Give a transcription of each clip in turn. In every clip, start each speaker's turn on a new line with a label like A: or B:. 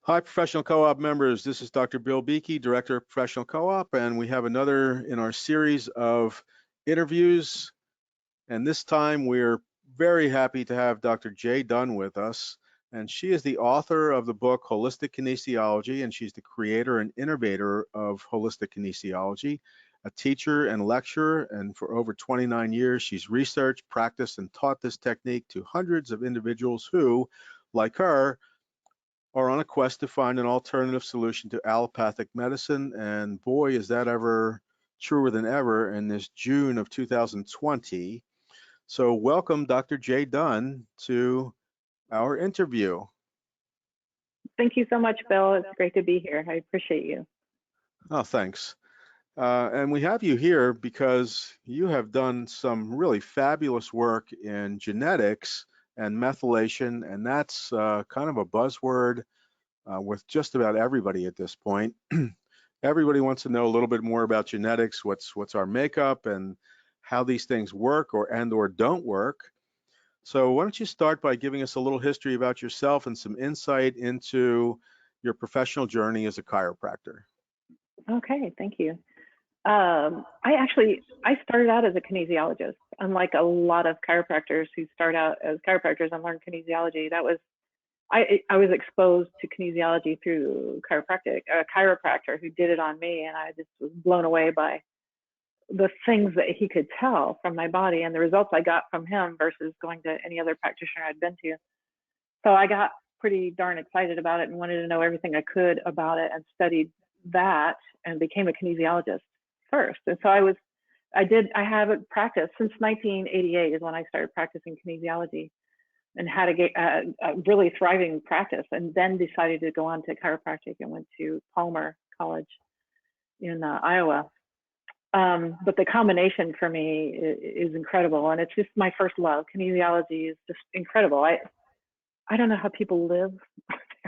A: Hi, professional co-op members. This is Dr. Bill Beaky, Director of Professional Co-op, and we have another in our series of interviews. And this time we're very happy to have Dr. J. Dunn with us. And she is the author of the book Holistic Kinesiology, and she's the creator and innovator of Holistic Kinesiology, a teacher and lecturer. And for over 29 years, she's researched, practiced, and taught this technique to hundreds of individuals who, like her, are on a quest to find an alternative solution to allopathic medicine. And boy, is that ever truer than ever in this June of 2020. So welcome, Dr. J. Dunn, to our interview.
B: Thank you so much, Bill. It's great to be here. I appreciate you.
A: Oh, thanks. And we have you here because you have done some really fabulous work in genetics and methylation, and that's kind of a buzzword with just about everybody at this point. Everybody wants to know a little bit more about genetics, what's our makeup and how these things work or don't work. So why don't you start by giving us a little history about yourself and some insight into your professional journey as a chiropractor.
B: Okay, thank you. I started out as a kinesiologist. Unlike a lot of chiropractors who start out as chiropractors and learn kinesiology, I was exposed to kinesiology through a chiropractor who did it on me, and I just was blown away by the things that he could tell from my body and the results I got from him versus going to any other practitioner I'd been to. So I got pretty darn excited about it and wanted to know everything I could about it, and studied that and became a kinesiologist first. And so I haven't practiced since 1988 is when I started practicing kinesiology and had a really thriving practice, and then decided to go on to chiropractic and went to Palmer College in Iowa. But the combination for me is incredible, and it's just my first love. Kinesiology is just incredible. I don't know how people live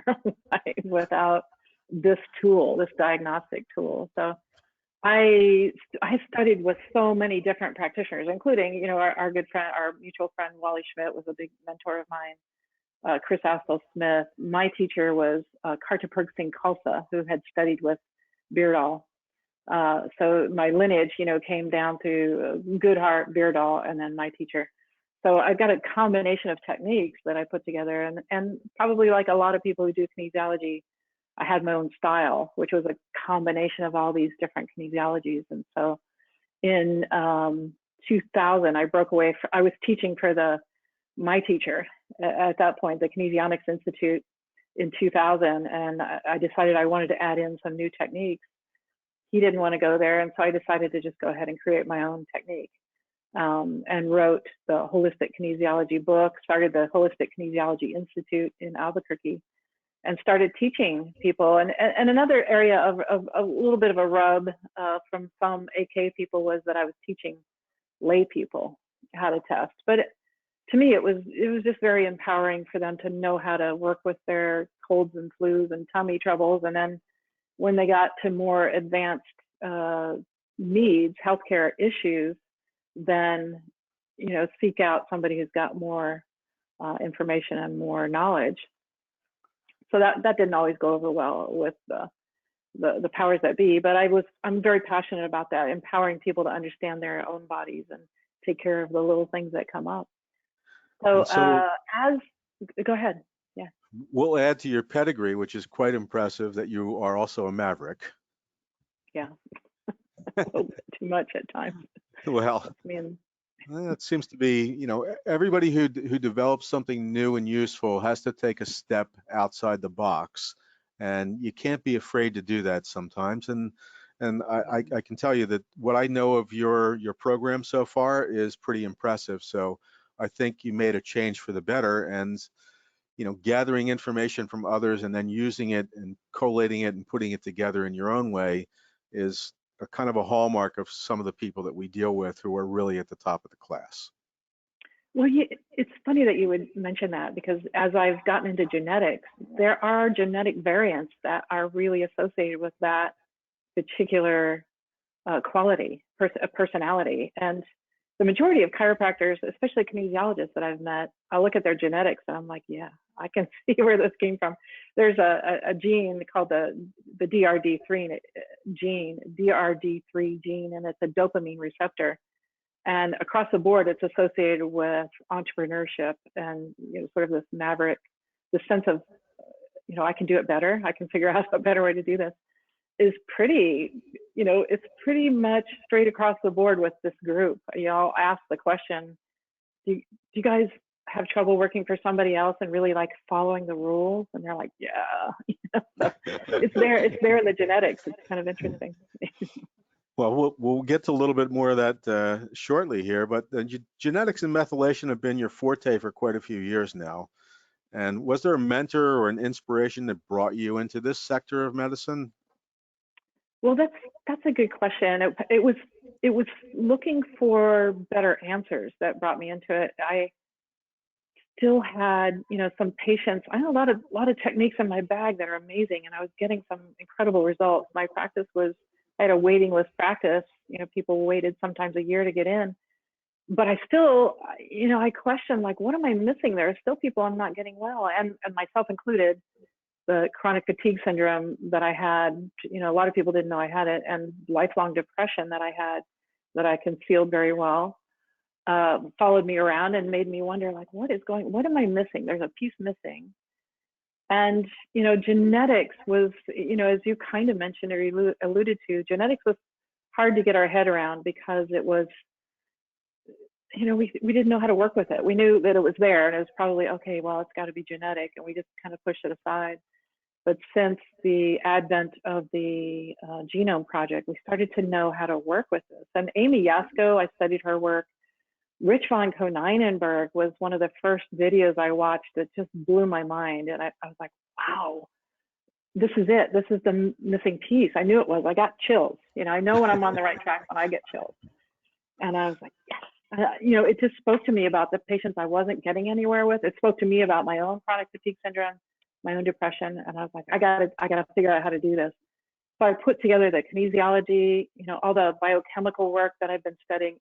B: their life without this tool, this diagnostic tool. So I studied with so many different practitioners, including, our good friend, our mutual friend, Wally Schmidt was a big mentor of mine. Chris Astle Smith. My teacher was Kartaperg Singh Khalsa, who had studied with Beardall. So my lineage, came down to Goodhart, Beardall, and then my teacher. So I've got a combination of techniques that I put together, and probably like a lot of people who do kinesiology, I had my own style, which was a combination of all these different kinesiologies. And so in 2000, I broke away. I was teaching for my teacher at that point, the Kinesionics Institute, in 2000, and I decided I wanted to add in some new techniques. He didn't want to go there, and so I decided to just go ahead and create my own technique, and wrote the Holistic Kinesiology book, started the Holistic Kinesiology Institute in Albuquerque, and started teaching people. And another area of a little bit of a rub from some AK people was that I was teaching lay people how to test. But to me, it was just very empowering for them to know how to work with their colds and flus and tummy troubles. And then when they got to more advanced needs, healthcare issues, then, seek out somebody who's got more information and more knowledge. So that didn't always go over well with the powers that be, but I'm very passionate about that, empowering people to understand their own bodies and take care of the little things that come up. So go ahead. Yeah.
A: We'll add to your pedigree, which is quite impressive, that you are also a maverick.
B: Yeah. Too much at times.
A: Well, that seems to be, everybody who develops something new and useful has to take a step outside the box, and you can't be afraid to do that sometimes. And I can tell you that what I know of your program so far is pretty impressive. So I think you made a change for the better, and gathering information from others and then using it and collating it and putting it together in your own way is a kind of a hallmark of some of the people that we deal with who are really at the top of the class.
B: Well, it's funny that you would mention that, because as I've gotten into genetics, there are genetic variants that are really associated with that particular quality, personality. And the majority of chiropractors, especially kinesiologists that I've met, I look at their genetics and I'm like, yeah, I can see where this came from. There's a gene called the DRD3 gene, and it's a dopamine receptor. And across the board, it's associated with entrepreneurship and, you know, sort of this maverick, the sense of, you know, I can do it better. I can figure out a better way to do this. Is pretty, you know, it's pretty much straight across the board with this group. You know, I'll ask the question, do you guys have trouble working for somebody else and really like following the rules? And they're like, yeah. So it's there in the genetics. It's kind of interesting.
A: Well, we'll get to a little bit more of that shortly here, but genetics and methylation have been your forte for quite a few years now. And was there a mentor or an inspiration that brought you into this sector of medicine?
B: Well, that's a good question. It was looking for better answers that brought me into it. I still had, you know, some patients. I had a lot of techniques in my bag that are amazing, and I was getting some incredible results. My practice was, I had a waiting list practice. You know, people waited sometimes a year to get in, but I still, you know, I questioned, like, what am I missing? There are still people I'm not getting well, and myself included. The chronic fatigue syndrome that I had, you know, a lot of people didn't know I had it, and lifelong depression that I had, that I concealed very well, followed me around and made me wonder, like, what am I missing? There's a piece missing. And, you know, genetics was, you know, as you kind of mentioned or alluded to, genetics was hard to get our head around because it was, you know, we didn't know how to work with it. We knew that it was there and it was probably, okay, well, it's got to be genetic, and we just kind of pushed it aside. But since the advent of the Genome Project, we started to know how to work with this. And Amy Yasko, I studied her work. Rich von Konynenberg was one of the first videos I watched that just blew my mind. And I was like, wow, this is it. This is the missing piece. I knew it was. I got chills. You know, I know when I'm on the right track when I get chills. And I was like, yes. You know, it just spoke to me about the patients I wasn't getting anywhere with. It spoke to me about my own chronic fatigue syndrome, my own depression, and I was like, I gotta figure out how to do this. So I put together the kinesiology, you know, all the biochemical work that I've been studying.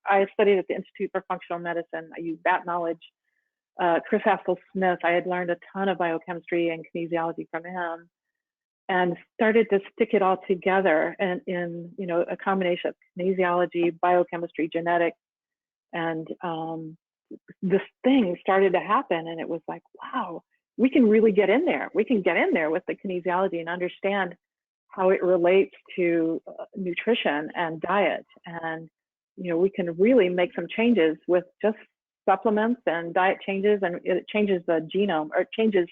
B: I studied at the Institute for Functional Medicine. I used that knowledge. Chris Haskell Smith, I had learned a ton of biochemistry and kinesiology from him, and started to stick it all together and in, you know, a combination of kinesiology, biochemistry, genetics, and this thing started to happen. And it was like, wow, we can really get in there. We can get in there with the kinesiology and understand how it relates to nutrition and diet. And, you know, we can really make some changes with just supplements and diet changes, and it changes the genome, or it changes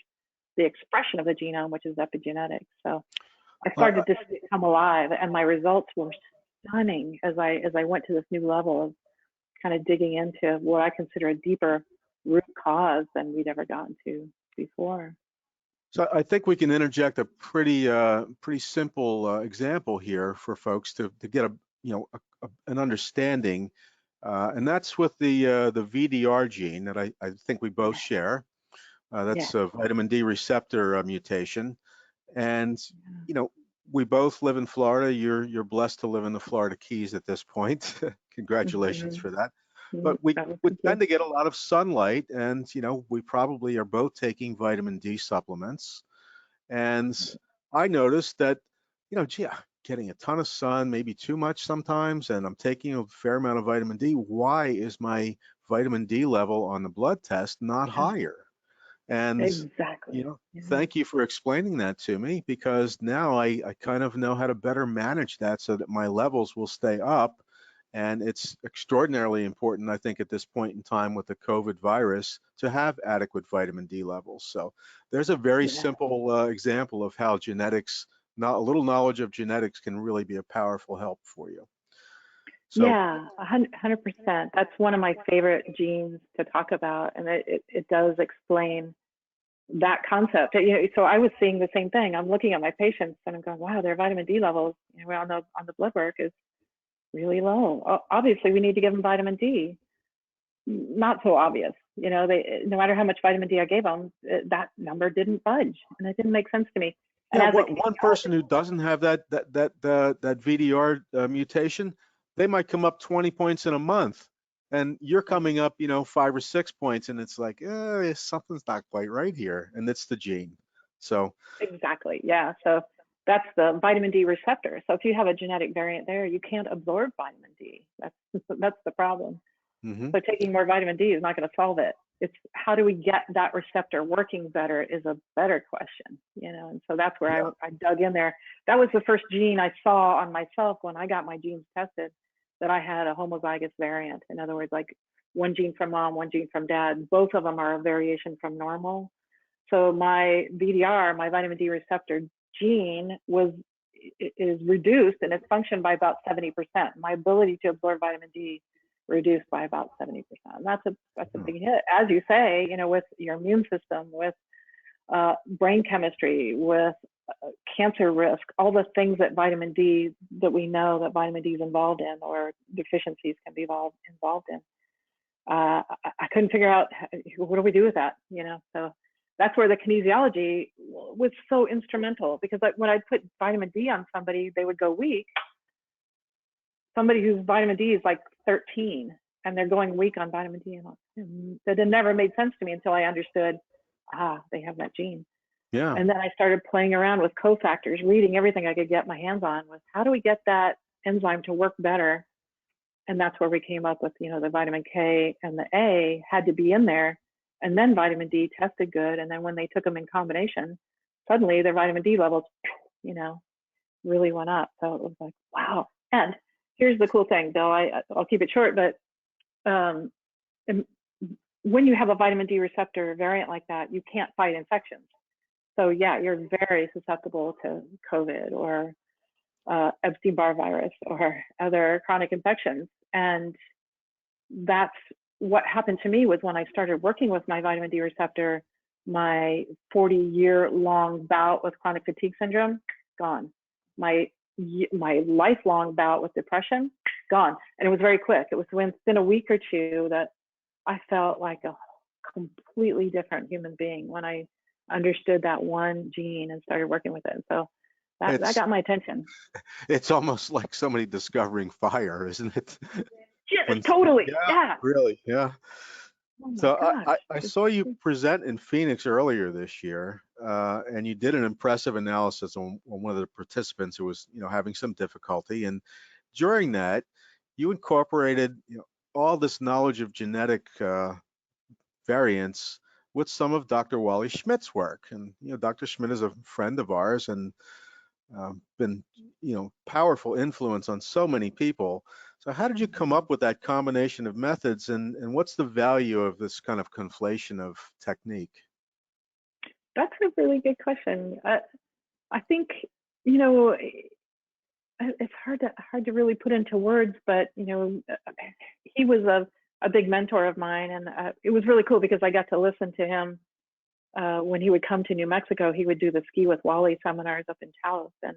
B: the expression of the genome, which is epigenetics. So I started to come alive, and my results were stunning as I went to this new level of kind of digging into what I consider a deeper root cause than we'd ever gotten to before.
A: So I think we can interject a pretty simple example here for folks to get an understanding, and that's with the VDR gene that I think we both share. That's a vitamin D receptor mutation, and you know, we both live in Florida. You're blessed to live in the Florida Keys at this point. Congratulations for that. But we tend to get a lot of sunlight, and you know, we probably are both taking vitamin D supplements. And I noticed that, you know, gee, I'm getting a ton of sun, maybe too much sometimes, and I'm taking a fair amount of vitamin D. Why is my vitamin D level on the blood test not higher? And you know, thank you for explaining that to me, because now I kind of know how to better manage that so that my levels will stay up. And it's extraordinarily important, I think, at this point in time with the COVID virus to have adequate vitamin D levels. So there's a very simple example of how genetics, a little knowledge of genetics can really be a powerful help for you. So,
B: yeah, 100%. That's one of my favorite genes to talk about, and it does explain that concept. You know, so I was seeing the same thing. I'm looking at my patients and I'm going, wow, their vitamin D levels, you know, on the blood work is really low. Obviously, we need to give them vitamin D. Not so obvious. You know, no matter how much vitamin D I gave them, that number didn't budge, and it didn't make sense to me. And
A: yeah, one person who doesn't have that VDR mutation, they might come up 20 points in a month. And you're coming up, 5 or 6 points, and it's like, something's not quite right here, and it's the gene. So
B: Exactly. Yeah. So that's the vitamin D receptor. So if you have a genetic variant there, you can't absorb vitamin D. That's the problem.
A: mhm.
B: So taking more vitamin D is not going to solve it. It's how do we get that receptor working better is a better question, And so that's where
A: Yeah.
B: I dug in there. That was the first gene I saw on myself when I got my genes tested, that I had a homozygous variant. In other words, like one gene from mom, one gene from dad. Both of them are a variation from normal. So my VDR, my vitamin D receptor gene, is reduced in its function by about 70%. My ability to absorb vitamin D reduced by about 70%. That's a big hit, as you say, with your immune system, with brain chemistry, with cancer risk, all the things that vitamin D, that we know that vitamin D is involved in, or deficiencies can be involved in. I couldn't figure out what do we do with that, So that's where the kinesiology was so instrumental, because when I'd put vitamin D on somebody, they would go weak. Somebody whose vitamin D is like 13 and they're going weak on vitamin D, and that had never made sense to me until I understood, they have that gene.
A: Yeah.
B: And then I started playing around with cofactors, reading everything I could get my hands on with how do we get that enzyme to work better. And that's where we came up with, the vitamin K and the A had to be in there. And then vitamin D tested good. And then when they took them in combination, suddenly their vitamin D levels, really went up. So it was like, wow. And here's the cool thing, Bill, I'll keep it short, but when you have a vitamin D receptor variant like that, you can't fight infections. So yeah, you're very susceptible to COVID or Epstein-Barr virus or other chronic infections. And that's what happened to me was when I started working with my vitamin D receptor, my 40-year-long bout with chronic fatigue syndrome, gone. My lifelong bout with depression, gone. And it was very quick. It was within a week or two that I felt like a completely different human being when I understood that one gene and started working with it. So that got my attention.
A: It's almost like somebody discovering fire, isn't it?
B: Yeah, totally. Yeah.
A: Really, yeah.
B: Oh my
A: So
B: gosh.
A: I saw you present in Phoenix earlier this year, and you did an impressive analysis on one of the participants who was, having some difficulty. And during that, you incorporated, all this knowledge of genetic variants with some of Dr. Wally Schmidt's work. And, Dr. Schmidt is a friend of ours and been, powerful influence on so many people. So how did you come up with that combination of methods, and what's the value of this kind of conflation of technique?
B: That's a really good question. I think, it's hard to really put into words, but he was a big mentor of mine, and it was really cool because I got to listen to him when he would come to New Mexico. He would do the Ski with Wally seminars up in Taos, and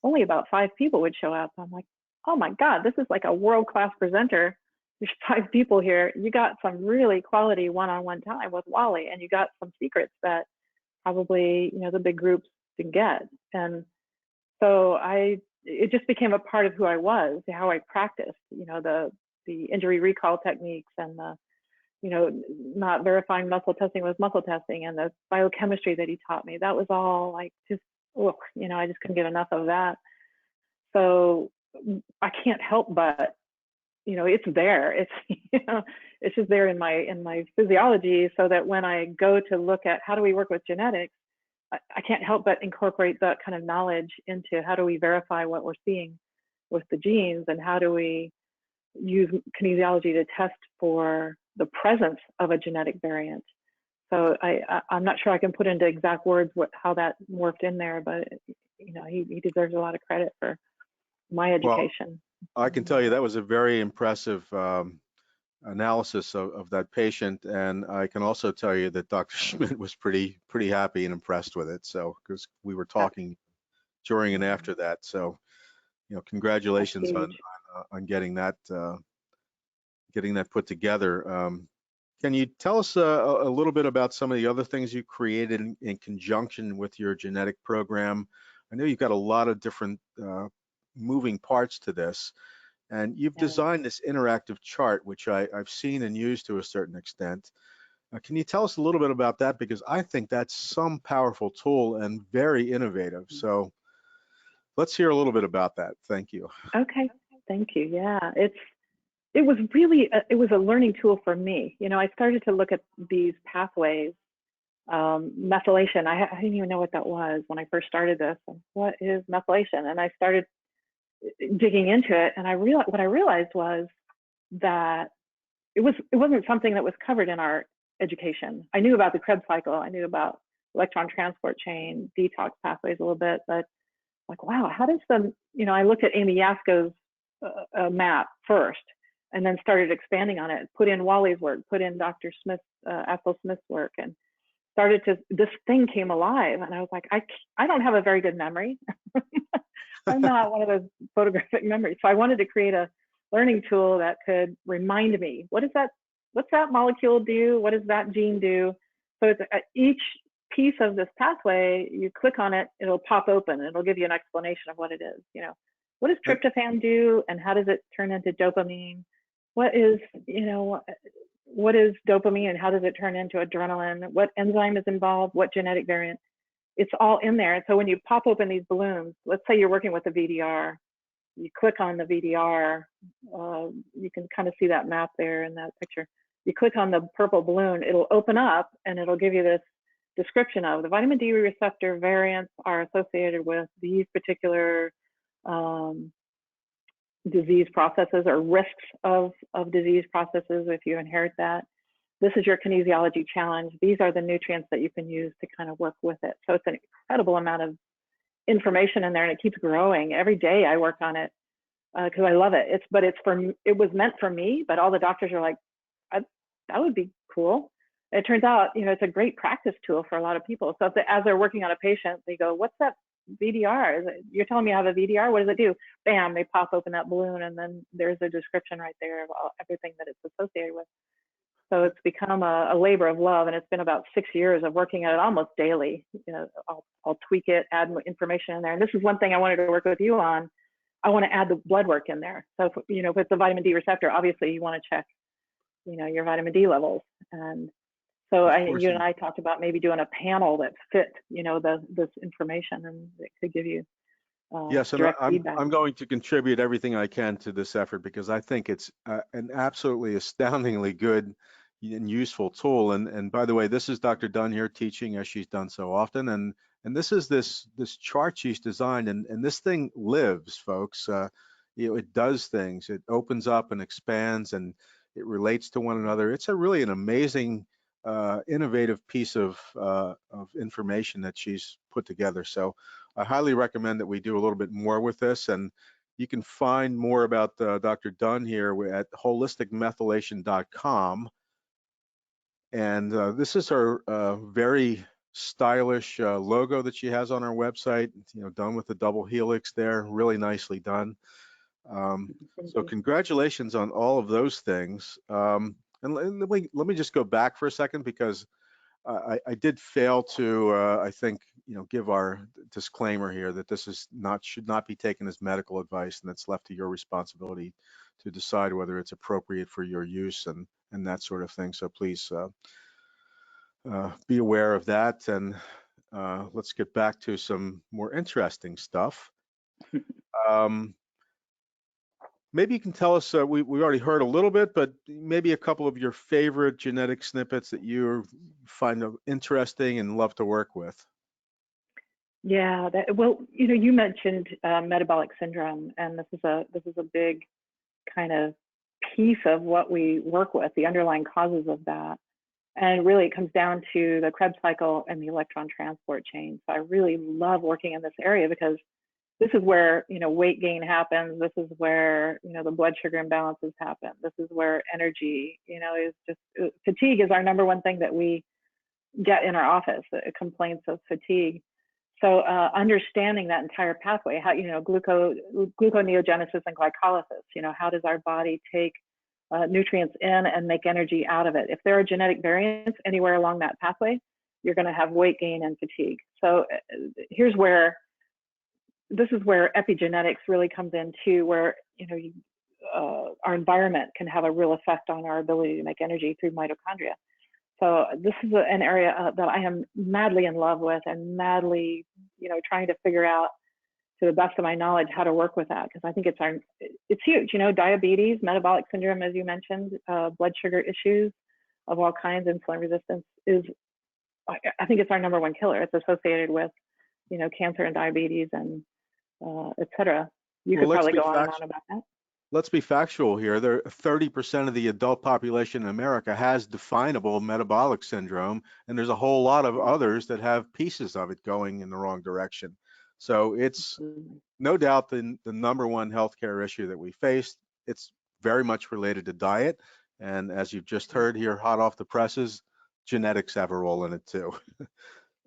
B: only about 5 people would show up. I'm like, oh my God, this is like a world-class presenter. There's 5 people here. You got some really quality one-on-one time with Wally, and you got some secrets that probably the big groups didn't get. And so it just became a part of who I was, how I practiced, the injury recall techniques, and the not verifying muscle testing with muscle testing, and the biochemistry that he taught me. That was all like just, I just couldn't get enough of that. So I can't help but, it's there. It's, it's just there in my physiology, so that when I go to look at how do we work with genetics, I can't help but incorporate that kind of knowledge into how do we verify what we're seeing with the genes, and how do we use kinesiology to test for the presence of a genetic variant. So I'm not sure I can put into exact words how that worked in there, but he deserves a lot of credit for my education.
A: Well, I can tell you that was a very impressive analysis of that patient, and I can also tell you that Dr. Schmidt was pretty happy and impressed with it. So because we were talking during and after that, so congratulations on getting that put together. Can you tell us a little bit about some of the other things you created in conjunction with your genetic program? I know you've got a lot of different moving parts to this, And you've
B: Yeah.
A: designed this interactive chart, which I've seen and used to a certain extent. Can you tell us a little bit about that? Because I think that's some powerful tool and very innovative. So let's hear a little bit about that. Thank you.
B: Okay. Thank you. Yeah. It was really it was a learning tool for me. You know, I started to look at these pathways. Methylation. I didn't even know what that was when I first started this. What is methylation? And I started digging into it, and what I realized was that it wasn't something that was covered in our education. I knew about the Krebs cycle. I knew about electron transport chain, detox pathways a little bit, but like, wow, how does I looked at Amy Yasko's map first, and then started expanding on it, put in Wally's work, put in Dr. Axel Smith's work, and this thing came alive. And I was like, I don't have a very good memory. I'm not one of those photographic memories. So I wanted to create a learning tool that could remind me, what's that molecule do? What does that gene do? So it's each piece of this pathway, you click on it, it'll pop open, and it'll give you an explanation of what it is. What does tryptophan do, and how does it turn into dopamine? What is dopamine, and how does it turn into adrenaline? What enzyme is involved? What genetic variant? It's all in there. And so when you pop open these balloons, let's say you're working with a VDR, you click on the VDR, you can kind of see that map there in that picture. You click on the purple balloon, it'll open up, and it'll give you this description of the vitamin D receptor variants are associated with these particular disease processes or risks of disease processes if you inherit that. This is your kinesiology challenge. These are the nutrients that you can use to kind of work with it. So it's an incredible amount of information in there, and it keeps growing. Every day I work on it because I love it. It was meant for me, but all the doctors are like, that would be cool. It turns out, it's a great practice tool for a lot of people. So as they're working on a patient, they go, what's that VDR? You're telling me I have a VDR? What does it do? Bam, they pop open that balloon, and then there's a description right there of everything that it's associated with. So it's become a labor of love, and it's been about 6 years of working at it almost daily. I'll tweak it, add more information in there. And this is one thing I wanted to work with you on. I want to add the blood work in there. So if it's a vitamin D receptor, obviously you want to check, your vitamin D levels. And so you and I talked about maybe doing a panel that fit, this information, and it could give you
A: yes, and
B: direct feedback.
A: I'm going to contribute everything I can to this effort because I think it's an absolutely astoundingly good and useful tool. And by the way, this is Dr. Dunn here teaching, as she's done so often. And this is this chart she's designed, and this thing lives, folks. It does things. It opens up and expands, and it relates to one another. It's really an amazing, innovative piece of information that she's put together. So I highly recommend that we do a little bit more with this. And you can find more about Dr. Dunn here at holisticmethylation.com. And this is her very stylish logo that she has on her website, done with the double helix there, really nicely done. So congratulations on all of those things. And let me just go back for a second because I did fail to, I think, give our disclaimer here that this should not be taken as medical advice, and it's left to your responsibility to decide whether it's appropriate for your use and that sort of thing. So please be aware of that, and let's get back to some more interesting stuff. Maybe you can tell us, we already heard a little bit, but maybe a couple of your favorite genetic snippets that you find interesting and love to work with.
B: Yeah, you mentioned metabolic syndrome, and this is a big kind of piece of what we work with, the underlying causes of that. And really it comes down to the Krebs cycle and the electron transport chain. So I really love working in this area because this is where, weight gain happens. This is where, the blood sugar imbalances happen. This is where energy, is just, fatigue is our number one thing that we get in our office, complaints of fatigue. So understanding that entire pathway, how, gluconeogenesis and glycolysis, how does our body take nutrients in and make energy out of it? If there are genetic variants anywhere along that pathway, you're going to have weight gain and fatigue. So this is where epigenetics really comes in too, where our environment can have a real effect on our ability to make energy through mitochondria. So this is an area that I am madly in love with and madly, trying to figure out to the best of my knowledge how to work with that, because I think it's huge. Diabetes, metabolic syndrome, as you mentioned, blood sugar issues of all kinds, insulin resistance I think it's our number one killer. It's associated with, cancer and diabetes and et cetera. You could probably go on and on about that.
A: Let's be factual here. 30% of the adult population in America has definable metabolic syndrome, and there's a whole lot of others that have pieces of it going in the wrong direction. So it's no doubt the number one healthcare issue that we face. It's very much related to diet, and as you've just heard here, hot off the presses, genetics have a role in it too.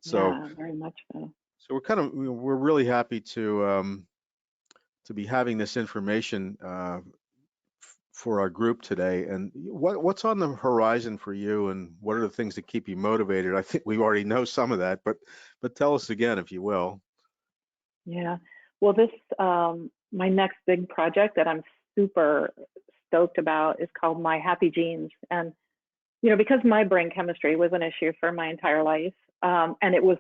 A: So
B: yeah, very much so.
A: So we're really happy to be having this information for our group today. And what's on the horizon for you, and what are the things that keep you motivated? I think we already know some of that, but tell us again, if you will.
B: Yeah, well, this my next big project that I'm super stoked about is called My Happy Genes. And because my brain chemistry was an issue for my entire life, and it was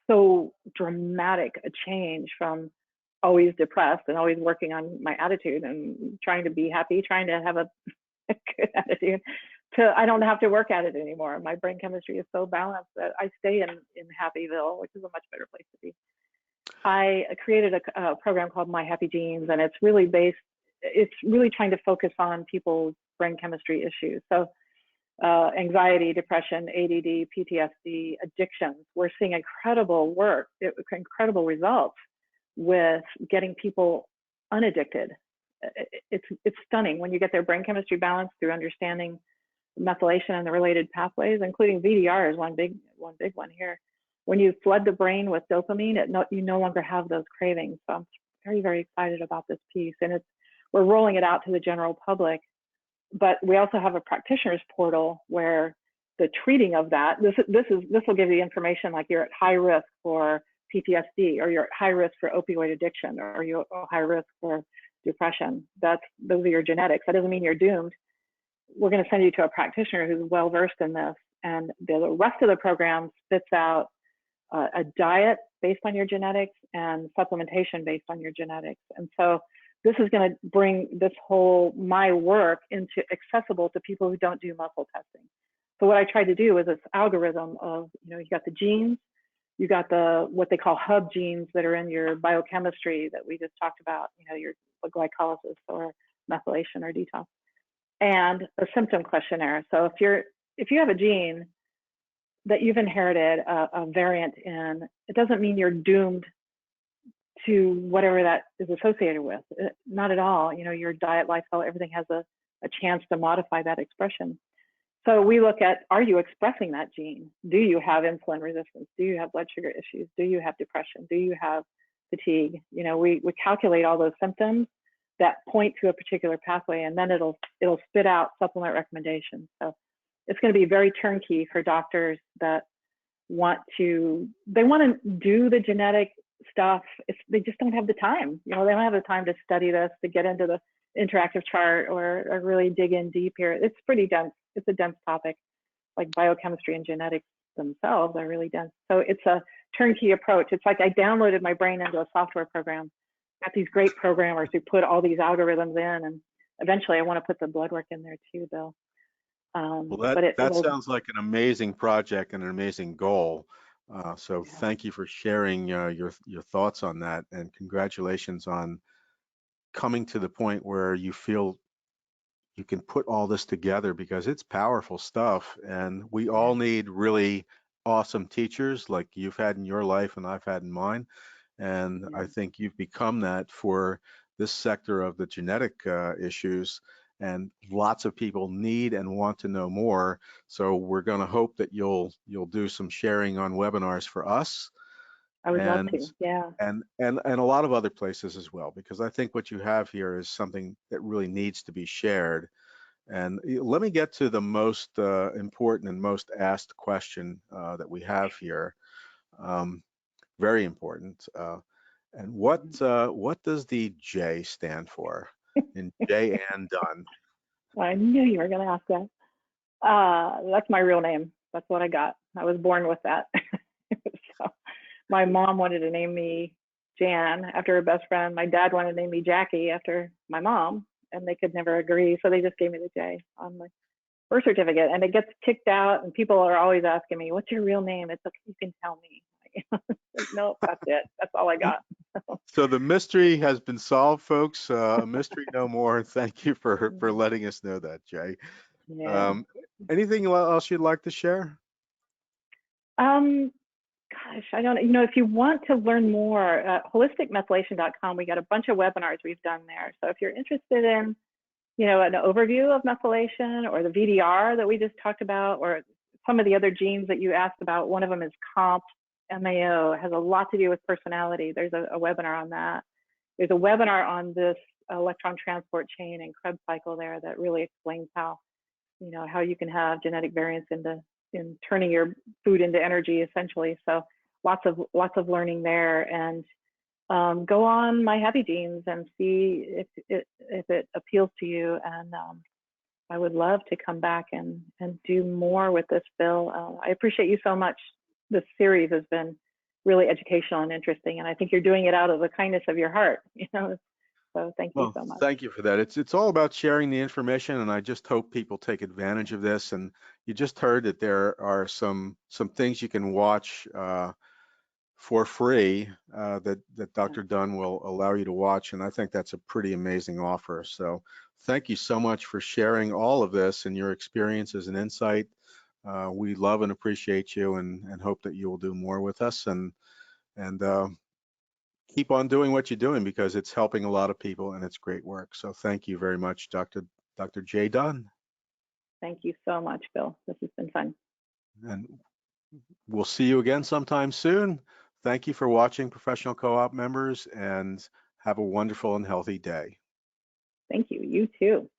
B: so dramatic a change from always depressed and always working on my attitude and trying to be happy, trying to have a good attitude, to I don't have to work at it anymore. My brain chemistry is so balanced that I stay in Happyville, which is a much better place to be. I created a program called My Happy Genes, and it's really trying to focus on people's brain chemistry issues. So anxiety, depression, ADD, PTSD, addictions. We're seeing incredible incredible results with getting people unaddicted. It's stunning when you get their brain chemistry balanced through understanding methylation and the related pathways, including VDR is one big one here. When you flood the brain with dopamine, you no longer have those cravings. So I'm very, very excited about this piece, and we're rolling it out to the general public. But we also have a practitioner's portal where the treating of that, this will give you information like you're at high risk for PTSD, or you're at high risk for opioid addiction, or you're at high risk for depression. Those are your genetics. That doesn't mean you're doomed. We're going to send you to a practitioner who's well versed in this, and the rest of the program spits out a diet based on your genetics and supplementation based on your genetics. And so this is going to bring my work into accessible to people who don't do muscle testing. So what I tried to do is this algorithm of, you got the genes, you got what they call hub genes that are in your biochemistry that we just talked about, your glycolysis or methylation or detox, and a symptom questionnaire. So if you have a gene that you've inherited a variant in, it doesn't mean you're doomed to whatever that is associated with. Not at all. Your diet, lifestyle, everything has a chance to modify that expression. So we look at, are you expressing that gene? Do you have insulin resistance? Do you have blood sugar issues? Do you have depression? Do you have fatigue? We calculate all those symptoms that point to a particular pathway, and then it'll spit out supplement recommendations. So it's going to be very turnkey for doctors that want to do the genetic stuff. They just don't have the time. They don't have the time to study this, to get into the interactive chart or really dig in deep here. It's pretty dense. It's a dense topic. Like biochemistry and genetics themselves are really dense. So it's a turnkey approach. It's like I downloaded my brain into a software program. Got these great programmers who put all these algorithms in, and eventually I want to put the blood work in there too, Bill.
A: Well, that sounds like an amazing project and an amazing goal. So thank you for sharing your thoughts on that, and congratulations on coming to the point where you feel you can put all this together, because it's powerful stuff, and we all need really awesome teachers like you've had in your life and I've had in mine. And I think you've become that for this sector of the genetic issues, and lots of people need and want to know more. So we're going to hope that you'll do some sharing on webinars for us.
B: I would love to, yeah.
A: And a lot of other places as well, because I think what you have here is something that really needs to be shared. And let me get to the most important and most asked question that we have here. Very important. And what does the J stand for? in J. Ann Dunn.
B: I knew you were going to ask that. That's my real name. That's what I got. I was born with that. So my mom wanted to name me Jan after her best friend. My dad wanted to name me Jackie after my mom, and they could never agree. So they just gave me the J on my birth certificate, and it gets kicked out. And people are always asking me, "What's your real name?" It's okay, you can tell me. No, that's it. That's all I got.
A: So the mystery has been solved, folks. Mystery no more. Thank you for letting us know that, Jay.
B: Yeah.
A: Anything else you'd like to share?
B: Gosh, I don't know. If you want to learn more, holisticmethylation.com, we got a bunch of webinars we've done there. So if you're interested in, an overview of methylation or the VDR that we just talked about, or some of the other genes that you asked about, one of them is comp MAO, has a lot to do with personality. There's a webinar on that. There's a webinar on this electron transport chain and Krebs cycle there that really explains how you can have genetic variance in turning your food into energy, essentially. So lots of learning there, and go on My Happy Genes and see if it appeals to you. And I would love to come back and do more with this, Bill. I appreciate you so much. This series has been really educational and interesting, and I think you're doing it out of the kindness of your heart. So thank you so much.
A: Thank you for that. It's all about sharing the information, and I just hope people take advantage of this. And you just heard that there are some things you can watch for free that Dr. Dunn will allow you to watch, and I think that's a pretty amazing offer. So thank you so much for sharing all of this and your experiences and insight. We love and appreciate you, and hope that you will do more with us, and keep on doing what you're doing, because it's helping a lot of people and it's great work. So thank you very much, Dr. J. Dunn.
B: Thank you so much, Bill. This has been fun.
A: And we'll see you again sometime soon. Thank you for watching, Professional Co-op members, and have a wonderful and healthy day.
B: Thank you. You too.